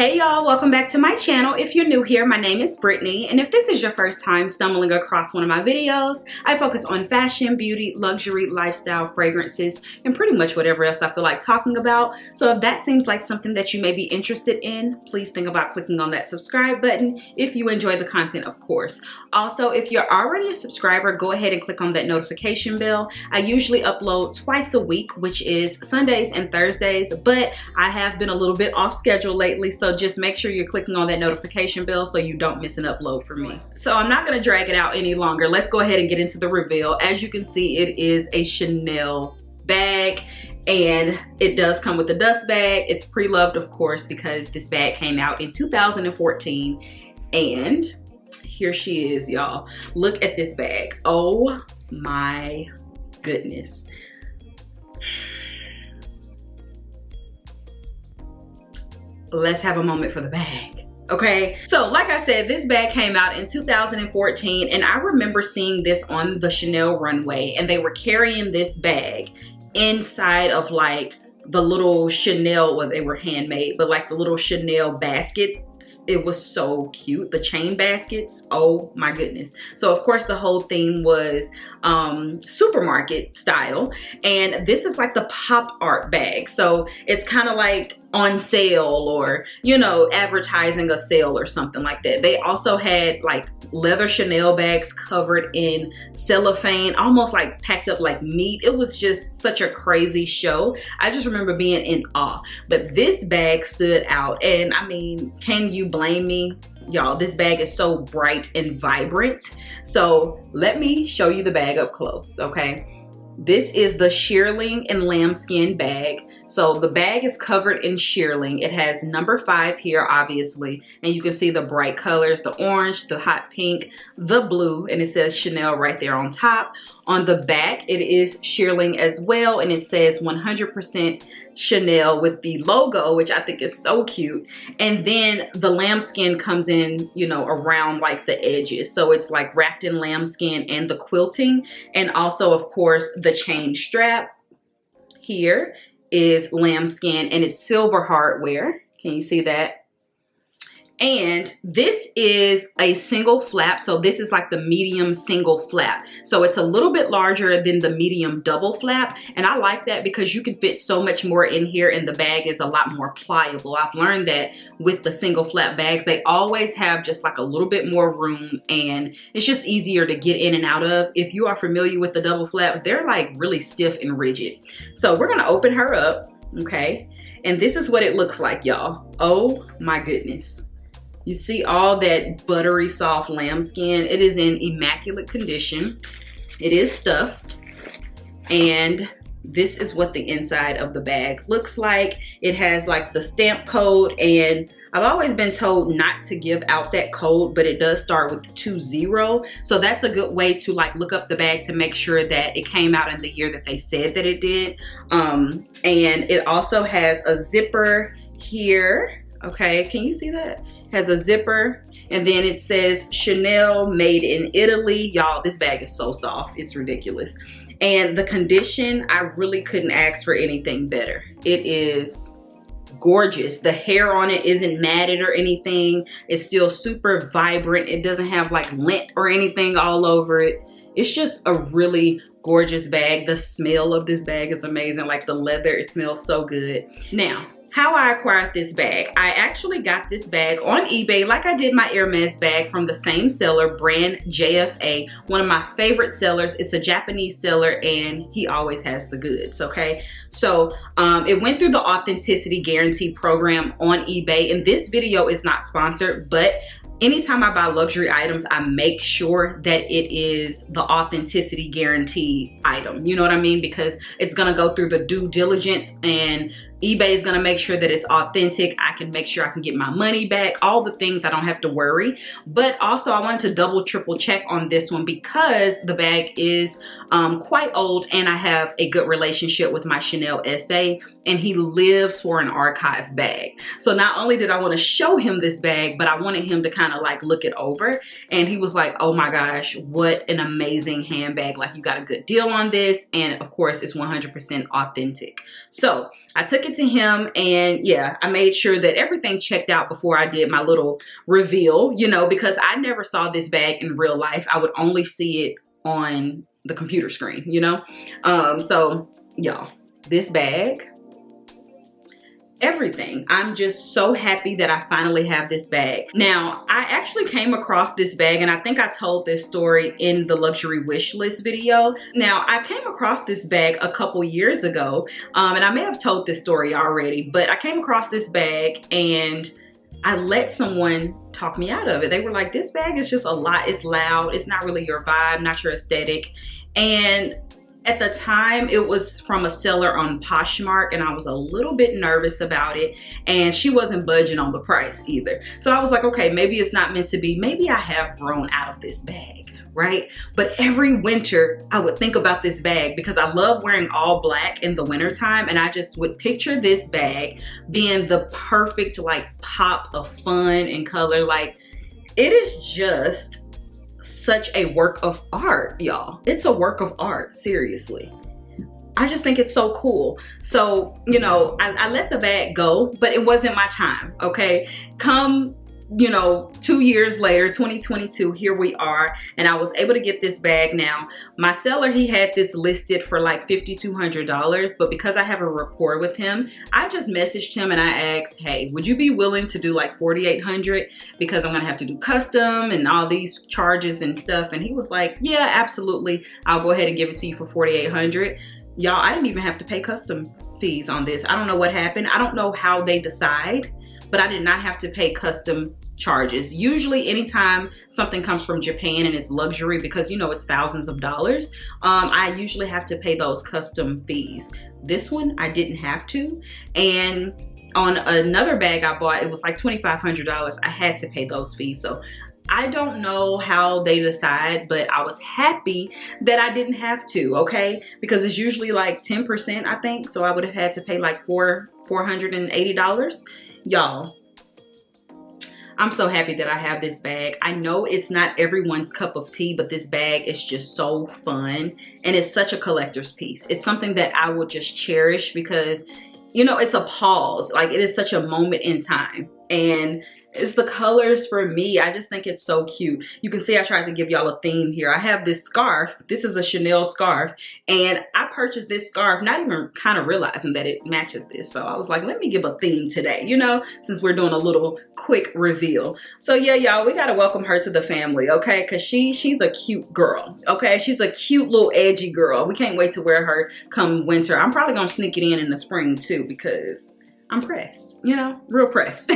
Hey y'all, welcome back to my channel. If you're new here, my name is Brittany, and if this is your first time stumbling across one of my videos, I focus on fashion, beauty, luxury, lifestyle, fragrances, and pretty much whatever else I feel like talking about. So if that seems like something that you may be interested in, please think about clicking on that subscribe button if you enjoy the content, of course. Also, if you're already a subscriber, go ahead and click on that notification bell. I usually upload twice a week, which is Sundays and Thursdays, but I have been a little bit off schedule lately, so just make sure you're clicking on that notification bell so you don't miss an upload from me. So I'm not gonna drag it out any longer. Let's go ahead and get into the reveal. As you can see, it is a Chanel bag, and it does come with a dust bag. It's pre-loved, of course, because this bag came out in 2014, and here she is, y'all. Look at this bag. Oh my goodness. Let's have a moment for the bag. Okay, so like I said, this bag came out in 2014, and I remember seeing this on the Chanel runway, and they were carrying this bag inside of like the little Chanel, well, they were handmade, but like the little Chanel baskets. It was so cute, the chain baskets. Oh my goodness. So of course the whole theme was supermarket style, and this is like the pop art bag, so it's kind of like on sale, or you know, advertising a sale or something like that. They also had like leather Chanel bags covered in cellophane, almost like packed up like meat. It was just such a crazy show. I just remember being in awe. But this bag stood out, and I mean, can you blame me? Y'all, this bag is so bright and vibrant. So let me show you the bag up close, okay? This is the shearling and lambskin bag. So the bag is covered in shearling. It has number 5 here, obviously, and you can see the bright colors, the orange, the hot pink, the blue, and it says Chanel right there on top. On the back, it is shearling as well, and it says 100% Chanel with the logo, which I think is so cute. And then the lambskin comes in, you know, around like the edges. So it's like wrapped in lambskin and the quilting, and also of course the chain strap here is lambskin, and it's silver hardware. Can you see that? And this is a single flap, so this is like the medium single flap. So it's a little bit larger than the medium double flap, and I like that because you can fit so much more in here, and the bag is a lot more pliable. I've learned that with the single flap bags, they always have just like a little bit more room, and it's just easier to get in and out of. If you are familiar with the double flaps, they're like really stiff and rigid. So we're gonna open her up, okay? And this is what it looks like, y'all. Oh my goodness. You see all that buttery soft lambskin. It is in immaculate condition. It is stuffed, and this is what the inside of the bag looks like. It has like the stamp code, and I've always been told not to give out that code, but it does start with 20. So that's a good way to like look up the bag to make sure that it came out in the year that they said that it did. And it also has a zipper here. Okay, can you see that? Has a zipper, and then it says Chanel made in Italy. Y'all, this bag is so soft, it's ridiculous. And the condition, I really couldn't ask for anything better. It is gorgeous. The hair on it isn't matted or anything. It's still super vibrant. It doesn't have like lint or anything all over it. It's just a really gorgeous bag. The smell of this bag is amazing. Like the leather, it smells so good. Now, how I acquired this bag. I actually got this bag on eBay like I did my Hermes bag from the same seller, brand JFA, one of my favorite sellers. It's a Japanese seller, and he always has the goods, okay? So it went through the authenticity guarantee program on eBay, and this video is not sponsored, but anytime I buy luxury items, I make sure that it is the authenticity guarantee item. You know what I mean? Because it's gonna go through the due diligence, and eBay is gonna make sure that it's authentic. I can make sure I can get my money back, all the things. I don't have to worry. But also I wanted to double, triple check on this one because the bag is quite old, and I have a good relationship with my Chanel SA, and he lives for an archive bag. So not only did I want to show him this bag, but I wanted him to kind of like look it over, and he was like, oh my gosh, what an amazing handbag. Like, you got a good deal on this, and of course it's 100% authentic. So I took it it to him, and yeah, I made sure that everything checked out before I did my little reveal, you know, because I never saw this bag in real life. I would only see it on the computer screen, you know. So y'all, this bag, everything. I'm just so happy that I finally have this bag. Now, I actually came across this bag, and I think I told this story in the luxury wish list video. Now, I came across this bag a couple years ago, and I may have told this story already, but I came across this bag and I let someone talk me out of it. They were like, this bag is just a lot. It's loud. It's not really your vibe, not your aesthetic. And at the time, it was from a seller on Poshmark, and I was a little bit nervous about it, and she wasn't budging on the price either. So I was like, okay, maybe it's not meant to be. Maybe I have grown out of this bag, right? But every winter, I would think about this bag because I love wearing all black in the wintertime, and I just would picture this bag being the perfect like pop of fun and color. Like, it is just such a work of art, y'all. It's a work of art, seriously. I just think it's so cool. So, you know, I let the bag go, but it wasn't my time, okay? Come, you know, 2 years later, 2022, here we are, and I was able to get this bag. Now, my seller, he had this listed for like $5,200, but because I have a rapport with him, I just messaged him and I asked, hey, would you be willing to do like $4,800, because I'm gonna have to do custom and all these charges and stuff? And he was like, yeah, absolutely, I'll go ahead and give it to you for $4,800. Y'all, I didn't even have to pay custom fees on this. I don't know what happened. I don't know how they decide, but I did not have to pay custom charges. Usually anytime something comes from Japan and it's luxury, because you know it's thousands of dollars, I usually have to pay those custom fees. This one I didn't have to. And on another bag I bought, it was like $2,500. I had to pay those fees. So I don't know how they decide, but I was happy that I didn't have to, okay? Because it's usually like 10%, I think. So I would have had to pay like $480. Y'all, I'm so happy that I have this bag. I know it's not everyone's cup of tea, but this bag is just so fun, and it's such a collector's piece. It's something that I will just cherish because, you know, it's a pause. Like, it is such a moment in time, and it's the colors for me. I just think it's so cute. You can see I tried to give y'all a theme here. I have this scarf. This is a Chanel scarf, and I purchased this scarf not even kind of realizing that it matches this. So I was like, let me give a theme today, you know, since we're doing a little quick reveal. So yeah, y'all, we gotta welcome her to the family, okay? Because she's a cute girl, okay? She's a cute little edgy girl. We can't wait to wear her come winter. I'm probably gonna sneak it in the spring too, because I'm pressed, you know, real pressed.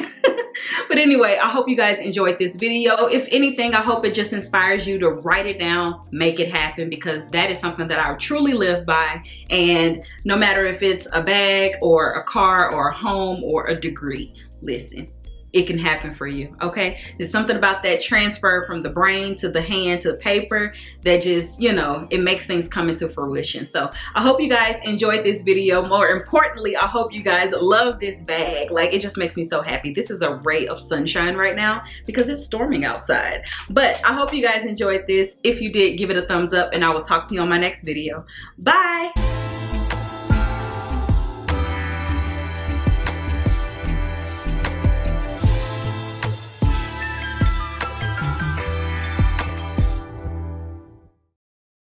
But anyway, I hope you guys enjoyed this video. If anything, I hope it just inspires you to write it down, make it happen, because that is something that I truly live by. And no matter if it's a bag or a car or a home or a degree, listen, it can happen for you, okay? There's something about that transfer from the brain to the hand to the paper that just, you know, it makes things come into fruition. So I hope you guys enjoyed this video. More importantly, I hope you guys love this bag. Like, it just makes me so happy. This is a ray of sunshine right now because it's storming outside. But I hope you guys enjoyed this. If you did, give it a thumbs up, and I will talk to you on my next video. Bye.